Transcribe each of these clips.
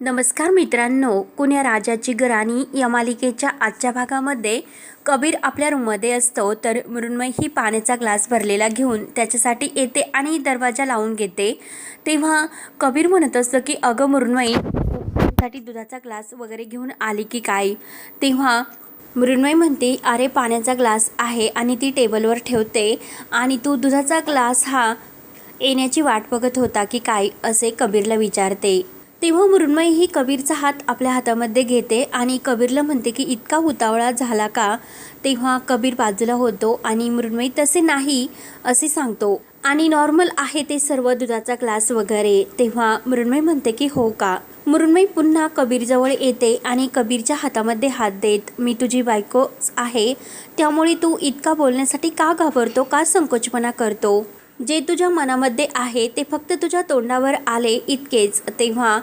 नमस्कार मित्रांनो, कुण्या राजाची घराणी या मालिकेच्या आजच्या भागामध्ये कबीर आपल्या रूममध्ये असतो तर मृण्मयी ही पाण्याचा ग्लास भरलेला घेऊन त्याच्यासाठी येते आणि दरवाजा लावून घेते। तेव्हा कबीर म्हणत असतो की अगं मृण्मयी, साठी दुधाचा ग्लास वगैरे घेऊन आली की काय? तेव्हा मृण्मयी म्हणते, अरे पाण्याचा ग्लास आहे आणि ती टेबलवर ठेवते आणि तू दुधाचा ग्लास हा येण्याची वाट बघत होता की काय, असे कबीरला विचारते। तेव्हा मृण्मयी ही कबीरचा हात आपल्या हातामध्ये घेते आणि कबीरला म्हणते की इतका उतावळा झाला का? तेव्हा कबीर बाजूला होतो आणि मृण्मयी तसे नाही असे सांगतो आणि नॉर्मल आहे ते सर्व दुधाचा ग्लास वगैरे। तेव्हा मृण्मयी म्हणते की हो का? मृण्मयी पुन्हा कबीरजवळ येते आणि कबीरच्या हातामध्ये हात देत, मी तुझी बायको आहे त्यामुळे तू इतका बोलण्यासाठी का घाबरतो, का संकोचपणा करतो? जे तुझ्या मनामध्ये आहे ते फक्त तुझ्या तोंडावर आले इतकेच। तेव्हा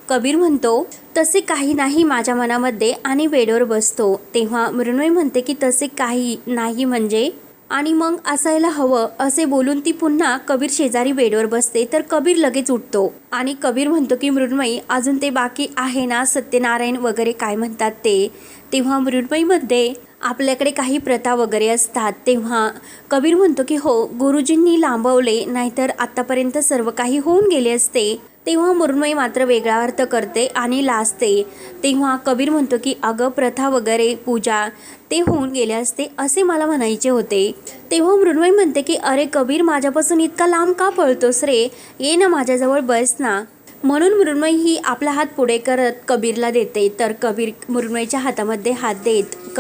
कबीर म्हणतो, तसे काही नाही माझ्या मनामध्ये आणि बेडवर बसतो। तेव्हा मृण्मयी म्हणते की तसे काही नाही म्हणजे, आणि मग असायला हवं असे बोलून ती पुन्हा कबीर शेजारी बेडवर बसते तर कबीर लगेच उठतो आणि कबीर म्हणतो की मृण्मयी अजून ते बाकी आहे ना, सत्यनारायण वगैरे काय म्हणतात ते? तेव्हा मृण्मयीमध्ये आपल्याकडे काही प्रथा वगैरे असतात। तेव्हा कबीर म्हणतो की हो, गुरुजींनी लांबवले, नाहीतर आतापर्यंत सर्व काही होऊन गेले असते। तेव्हा मृण्मयी मात्र वेगळा अर्थ करते आणि लाजते। तेव्हा कबीर म्हणतो की अगं प्रथा वगैरे पूजा ते होऊन गेले असते असे मला म्हणायचे होते। तेव्हा मृण्मयी म्हणते की अरे कबीर, माझ्यापासून इतका लांब का पळतोस रे? ये ना माझ्याजवळ बस ना। म्हणून मृण्मयी ही आपला हात पुढे करत कबीरला देते तर कबीर मृण्मयीच्या हातामध्ये हात देत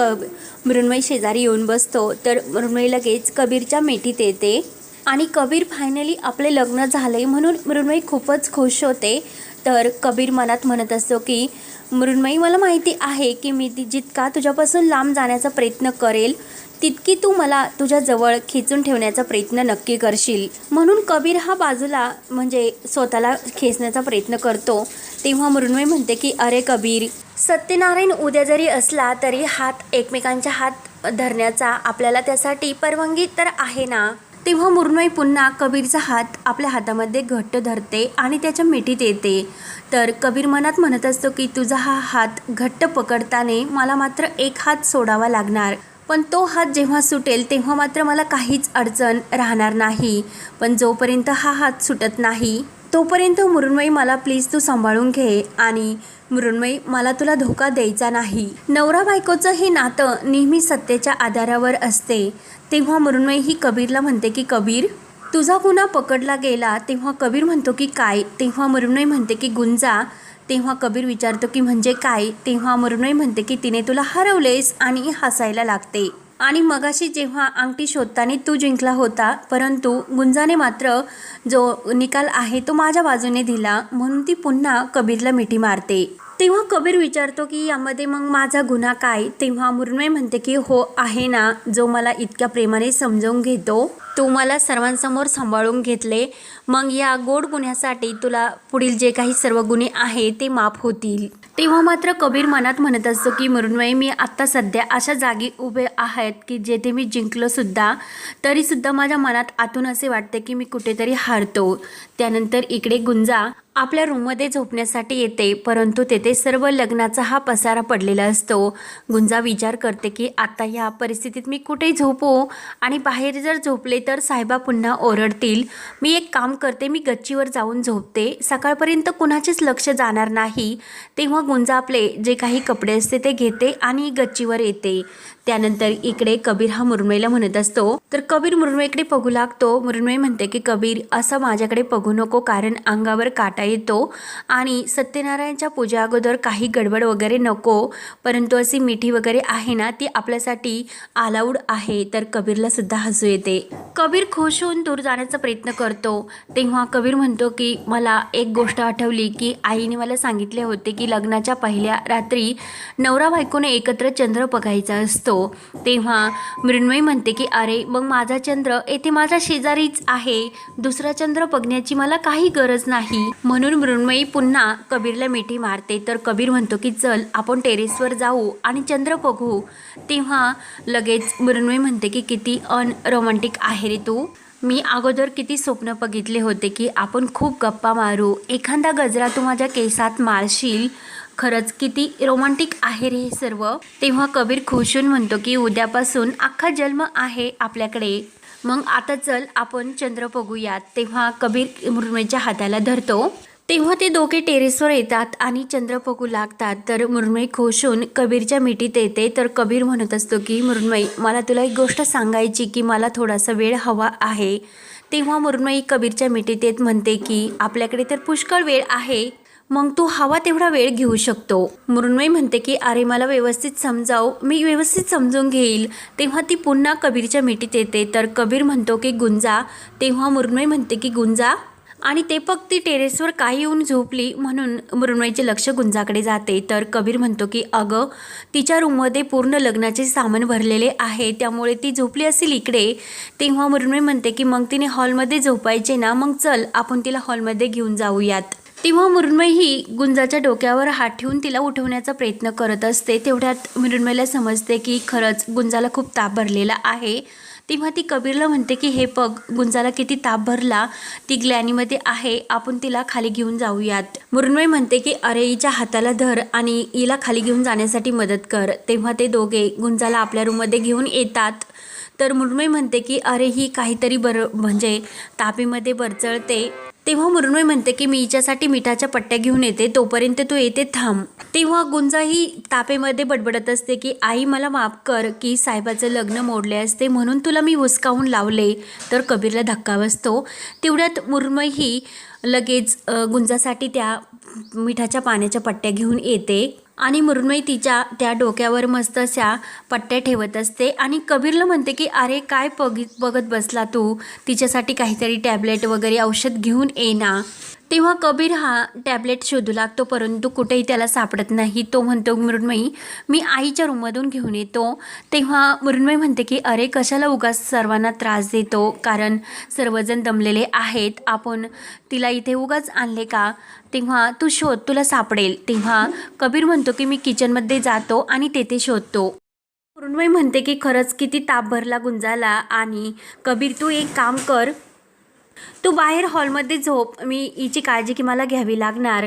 मृण्मयी शेजारी येऊन बसतो तर मृण्मयी लगेच कबीरच्या मिठीत येते आणि कबीर फायनली आपले लग्न झाले म्हणून मृण्मयी खूपच खुश होते। तर कबीर मनात म्हणत असतो की मृण्मयी, मला माहिती आहे की मी जितका तुझ्यापासून लांब जाण्याचा प्रयत्न करेल तितकी तू मला तुझ्या जवळ खेचून ठेवण्याचा प्रयत्न नक्की करशील। म्हणून कबीर हा बाजूला म्हणजे स्वतःला खेचण्याचा प्रयत्न करतो। तेव्हा मृण्मयी म्हणते की अरे कबीर, सत्यनारायण उद्या जरी असला तरी हात एकमेकांच्या हात धरण्याचा आपल्याला त्यासाठी परवानगी तर आहे ना? तेव्हा मृण्मयी पुन्हा कबीरचा हात आपल्या हातामध्ये घट्ट धरते आणि त्याच्या मिठीत येते। तर कबीर मनात म्हणत असतो की तुझा हा हात घट्ट पकडताना मला मात्र एक हात सोडावा लागणार, पण तो हात जेव्हा सुटेल तेव्हा मात्र मला काहीच अडचण राहणार नाही। पण जोपर्यंत हा हात सुटत नाही तोपर्यंत मृण्मयी मला प्लीज तू सांभाळून घे आणि मृण्मयी, मला तुला धोका द्यायचा नाही। नवरा बायकोचं हे नातं नेहमी सत्याच्या आधारावर असते। तेव्हा मृण्मयी ही कबीरला म्हणते की कबीर, तुझा गुन्हा पकडला गेला। तेव्हा कबीर म्हणतो की काय? तेव्हा मृण्मयी म्हणते की गुंजा। तेव्हा कबीर विचारतो की म्हणजे काय? तेव्हा मृण्मयी म्हणते की तिने तुला हरवलेस आणि हसायला लागते आणि मगाशी जेव्हा अंगठी शोधताना तू जिंकला होता, परंतु गुंजाने मात्र जो निकाल आहे तो माझ्या बाजूने दिला, म्हणून ती पुन्हा कबीरला मिठी मारते। तेव्हा कबीर विचारतो की यामध्ये मग माझा गुन्हा काय? तेव्हा मृण्मयी म्हणते की हो आहे ना, जो मला इतक्या प्रेमाने समजावून घेतो, तो मला सर्वांसमोर सांभाळून घेतले, मग या गोड गुन्ह्यासाठी तुला पुढील जे काही सर्व गुन्हे आहे ते माफ होतील। तेव्हा मात्र कबीर मनात म्हणत असतो की मृण्मयी, मी आत्ता सध्या अशा जागी उभे आहेत की जेथे मी जिंकलो सुद्धा तरीसुद्धा माझ्या मनात आतून असे वाटते की मी कुठेतरी हारतो। त्यानंतर इकडे गुंजा आपल्या रूममध्ये झोपण्यासाठी येते, परंतु तेथे सर्व लग्नाचा हा पसारा पडलेला असतो। गुंजा विचार करते की आता या परिस्थितीत मी कुठे झोपू आणि बाहेर जर झोपले तर साहेबा पुन्हा ओरडतील। मी एक काम करते, मी गच्चीवर जाऊन झोपते, सकाळपर्यंत कुणाचेच लक्ष जाणार नाही। तेव्हा गुंजा आपले जे काही कपडे असते ते घेते आणि गच्चीवर येते। त्यानंतर इकडे कबीर हा मृण्मयीला म्हणत असतो तर कबीर मृण्मयीकडे बघू लागतो। मृण्मयी म्हणते की कबीर, असं माझ्याकडे बघू नको, कारण अंगावर काटा येतो आणि सत्यनारायणच्या पूजा अगोदर काही गडबड वगैरे नको, परंतु अशी मिठी वगैरे आहे ना ती आपल्यासाठी अलाउड आहे। तर कबीरला सुद्धा हसू येते। कबीर खुश होऊन दूर जाण्याचा प्रयत्न करतो। तेव्हा कबीर म्हणतो की मला एक गोष्ट आठवली की आईने मला सांगितले होते की लग्नाच्या पहिल्या रात्री नवरा बायकोने एकत्र चंद्र बघायचा असतो। तेव्हा मृण्मयी म्हणते की अरे मग माझा चंद्र येथे माझ्या शेजारीच आहे, दुसरा चंद्र बघण्याची मला काही गरज नाही। म्हणून मृण्मयी पुन्हा कबीरला मिठी मारते तर कबीर म्हणतो की चल आपण टेरेसवर जाऊ आणि चंद्र बघू। तेव्हा लगेच मृण्मयी म्हणते की किती अनरोमॅन्टिक आहे रे तू, मी अगोदर किती स्वप्न बघितले होते की आपण खूप गप्पा मारू, एखादा गजरा तू माझ्या केसात मारशील. खरंच किती रोमांटिक आहे रे हे सर्व. तेव्हा कबीर खुश होऊन म्हणतो की उद्यापासून अख्खा जन्म आहे आपल्याकडे. मग आता चल आपण चंद्र बघूयात. तेव्हा कबीर मृण्मयीच्या हाताला धरतो. तेव्हा ते दोघे टेरेसवर येतात आणि चंद्र बघू लागतात. तर मृण्मयी खुश होऊन कबीरच्या मिठीत येते. तर कबीर म्हणत असतो की मृण्मयी, मला तुला एक गोष्ट सांगायची की मला थोडासा वेळ हवा आहे. तेव्हा मृण्मयी कबीरच्या मिठीत येत म्हणते की आपल्याकडे तर पुष्कळ वेळ आहे, मग तू हवा तेवढा वेळ घेऊ शकतो. मृण्मयी म्हणते की अरे मला व्यवस्थित समजाव, मी व्यवस्थित समजून घेईल. तेव्हा ती पुन्हा कबीरच्या मिठीत येते. तर कबीर म्हणतो की गुंजा. तेव्हा मृण्मयी म्हणते की गुंजा, आणि ते फक्त ती टेरेसवर काही येऊन झोपली म्हणून मृण्मयीचे लक्ष गुंजाकडे जाते. तर कबीर म्हणतो की अगं तिच्या रूममध्ये पूर्ण लग्नाचे सामान भरलेले आहे, त्यामुळे ती झोपली असेल इकडे. तेव्हा मृण्मयी म्हणते की मग तिने हॉलमध्ये झोपायचे ना, मग चल आपण तिला हॉलमध्ये घेऊन जाऊयात. तेव्हा मृण्मयी ही गुंजाच्या डोक्यावर हात ठेवून तिला उठवण्याचा प्रयत्न करत असते. तेवढ्यात मृण्मयीला समजते की खरंच गुंजाला खूप ताप भरलेला आहे. तेव्हा ती कबीरला म्हणते की हे बघ गुंजाला किती ताप भरला, ती ग्लॅनीमध्ये आहे, आपण तिला खाली घेऊन जाऊयात. मृण्मयी म्हणते की अरे हिच्या हाताला धर आणि हिला खाली घेऊन जाण्यासाठी मदत कर. तेव्हा ते दोघे गुंजाला आपल्या रूममध्ये घेऊन येतात. तर मृण्मयी म्हणते की अरे ही काहीतरी म्हणजे तापीमध्ये बरचळते. तेव्हा मृण्मयी म्हणते की मी हिच्यासाठी मिठाच्या पट्ट्या घेऊन येते, तोपर्यंत तू येते थांब. तेव्हा गुंजा ही तापेमध्ये बडबडत असते की आई मला माफ कर की साहेबाचं लग्न मोडले असते म्हणून तुला मी हुसकावून लावले. तर कबीरला धक्का बसतो. तेवढ्यात मृण्मयी ही लगेच गुंजासाठी त्या मिठाच्या पाण्याच्या पट्ट्या घेऊन येते आणि मृण्मयी तिच्या त्या डोक्यावर मस्त अशा पट्ट्या ठेवत असते आणि कबीरला म्हणते की अरे काय बघत बसला तू, तिच्यासाठी काहीतरी टॅबलेट वगैरे औषध घेऊन ये ना. तेव्हा कबीर हा टॅबलेट शोधू लागतो, परंतु कुठेही त्याला सापडत नाही. तो म्हणतो मृण्मयी मी आईच्या रूममधून घेऊन येतो. तेव्हा मृण्मयी म्हणते की अरे कशाला उगाच सर्वांना त्रास देतो, कारण सर्वजण दमलेले आहेत, आपण तिला इथे उगाच आणले का. तेव्हा तू शोध, तुला सापडेल. तेव्हा कबीर म्हणतो की मी किचनमध्ये जातो आणि तेथे शोधतो. मृण्मयी म्हणते की खरंच किती ताप भरला गुंजाला. आणि कबीर तू एक काम कर, तू बाहेर हॉलमध्ये झोप, मी हिची काळजी की मला घ्यावी लागणार.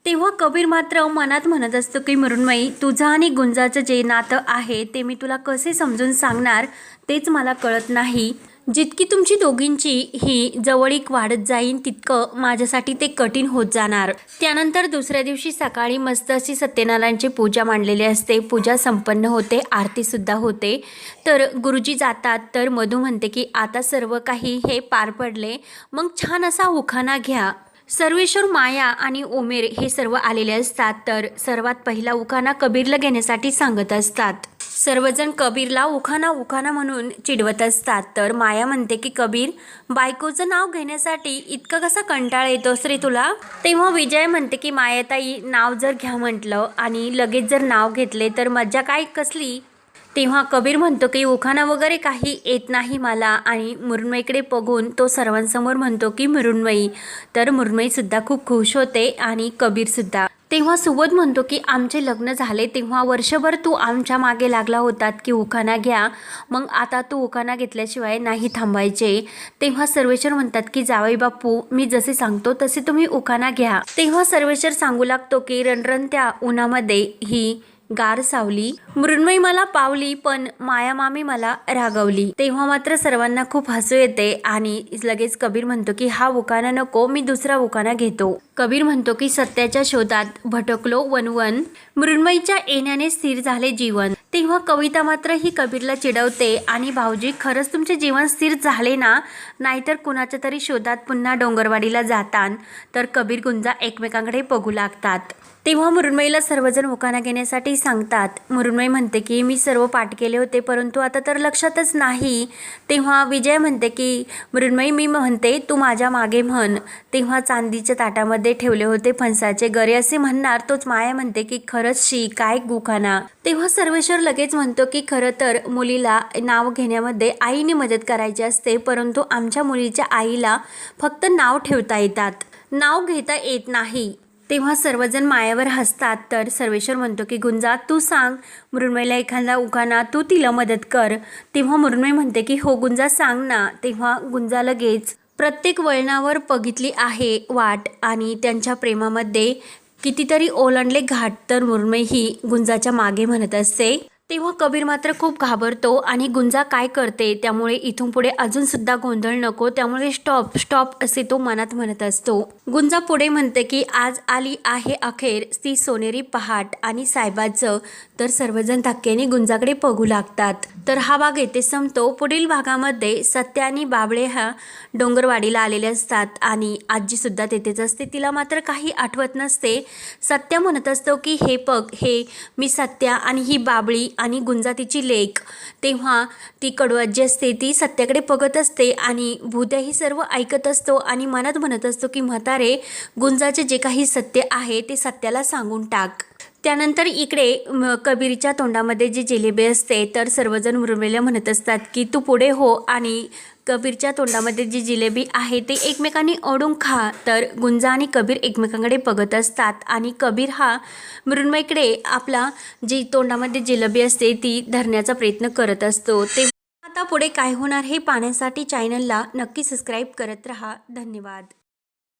तेव्हा कबीर मात्र मनात म्हणत असतो की मृण्मयी तुझं आणि गुंजाचं जे नातं आहे ते मी तुला कसे समजून सांगणार तेच मला कळत नाही. जितकी तुमची दोघींची ही जवळीक वाढत जाईल तितकं माझ्यासाठी ते कठीण होत जाणार. त्यानंतर दुसऱ्या दिवशी सकाळी मस्त अशी सत्यनारायणची पूजा मांडलेली असते. पूजा संपन्न होते, आरतीसुद्धा होते. तर गुरुजी जातात. तर मधू म्हणते की आता सर्व काही हे पार पडले, मग छान असा उखाणा घ्या. सर्वेश्वर, माया आणि उमेर हे सर्व आलेले असतात. तर सर्वात पहिला उखाणा कबीरला घेण्यासाठी सांगत असतात. सर्वजण कबीरला उखाणा उखाणा म्हणून चिडवत असतात. तर माया म्हणते की कबीर बायकोचं नाव घेण्यासाठी इतका कसा कंटाळा येतोस रे तुला. तेव्हा विजय म्हणते की मायाताई नाव जर घ्या म्हटलं आणि लगेच जर नाव घेतले तर मज्जा काय कसली. तेव्हा कबीर म्हणतो की उखाणा वगैरे काही येत नाही मला. आणि मृण्मयीकडे बघून तो सर्वांसमोर म्हणतो की मृण्मयी. तर मृण्मयीसुद्धा खूप खुश होते आणि कबीरसुद्धा. तेव्हा सुबोध म्हणतो की आमचे लग्न झाले तेव्हा वर्षभर तू आमच्या मागे लागला होतात की उखाणा घ्या, मग आता तू उखाणा घेतल्याशिवाय नाही थांबायचे. तेव्हा सर्वेश्वर म्हणतात की जावई बापू मी जसे सांगतो तसे तुम्ही उखाणा घ्या. तेव्हा सर्वेश्वर सांगू लागतो की रणरणत्या उन्हामध्ये ही गार सावली, मृण्मयी मला पावली पण माया मामी मला रागवली. तेव्हा मात्र सर्वांना खूप हसू येते आणि लगेच कबीर म्हणतो की हा उखाणा नको, मी दुसरा उखाणा घेतो. कबीर म्हणतो की सत्याच्या शोधात भटकलो वनवन, मृण्मयीच्या येण्याने स्थिर झाले जीवन. तेव्हा कविता मात्र ही कबीरला चिडवते आणि भाऊजी खरंच तुमचे जीवन स्थिर झाले ना, नाहीतर कुणाच्या तरी शोधात पुन्हा डोंगरवाडीला जातात. तर कबीर गुंजा एकमेकांकडे बघू लागतात. तेव्हा मृण्मयीला सर्वजण उखाणा घेण्यासाठी सांगतात. मृण्मयी म्हणते की मी सर्व पाठ केले होते परंतु आता तर लक्षातच नाही. तेव्हा विजय म्हणते की मृण्मयी मी म्हणते तू माझ्या मागे म्हण. तेव्हा चांदीच्या ताटामध्ये ठेवले होते फणसाचे गरे असे म्हणणार. तोच माया म्हणते की खरंच शी काय उखाणा. तेव्हा सर्वेश्वर लगेच म्हणतो की खरं तर मुलीला नाव घेण्यामध्ये आईने मदत करायची असते, परंतु आमच्या मुलीच्या आईला फक्त नाव ठेवता येतात, नाव घेता येत नाही. तेव्हा सर्वजण मायावर हसतात. तर सर्वेश्वर म्हणतो की गुंजा तू सांग, मृण्मयीला एखादा उखाणा, तू तिला मदत कर. तेव्हा मृण्मयी म्हणते की हो गुंजा सांग ना. तेव्हा गुंजा लगेच प्रत्येक वळणावर बघितली आहे वाट आणि त्यांच्या प्रेमामध्ये कितीतरी ओलांडले घाट, तर मृण्मयी ही गुंजाच्या मागे म्हणत असते. तेव्हा कबीर मात्र खूप घाबरतो आणि गुंजा काय करते, त्यामुळे इथून पुढे अजून सुद्धा गोंधळ नको, त्यामुळे स्टॉप स्टॉप असे तो मनात म्हणत असतो. गुंजा पुढे म्हणते की आज आली आहे अखेर ती सोनेरी पहाट आणि साहेबाचं. तर सर्वजण धक्क्याने गुंजाकडे बघू लागतात. तर हा भाग येथे संपतो. पुढील भागामध्ये सत्या आणि बाबळे हा डोंगरवाडीला आलेले असतात आणि आजी सुद्धा तेथेच असते. तिला मात्र काही आठवत नसते. सत्या म्हणत असतो की हे बघ, हे मी सत्या आणि ही बाबळी आणि गुंजा तिची लेक. तेव्हा ती कडूआजी असते, ती सत्याकडे बघत असते आणि भूत्या ही सर्व ऐकत असतो आणि मनात म्हणत असतो की म्हातारे, गुंजाचे जे काही सत्य आहे ते सत्याला सांगून टाक. त्यानंतर इकडे कबीरच्या तोंडामध्ये जी जिलेबी असते, तर सर्वजण मृण्मयीला म्हणत असतात की तू पुढे हो आणि कबीरच्या तोंडामध्ये जी जिलेबी आहे ते एकमेकांनी ओढून खा. तर गुंजा आणि कबीर एकमेकांकडे बघत असतात आणि कबीर हा मृण्मयीकडे आपला जी तोंडामध्ये जिलेबी असते ती धरण्याचा प्रयत्न करत असतो. ते आता पुढे काय होणार हे पाहण्यासाठी चॅनलला नक्की सबस्क्राईब करत राहा. धन्यवाद.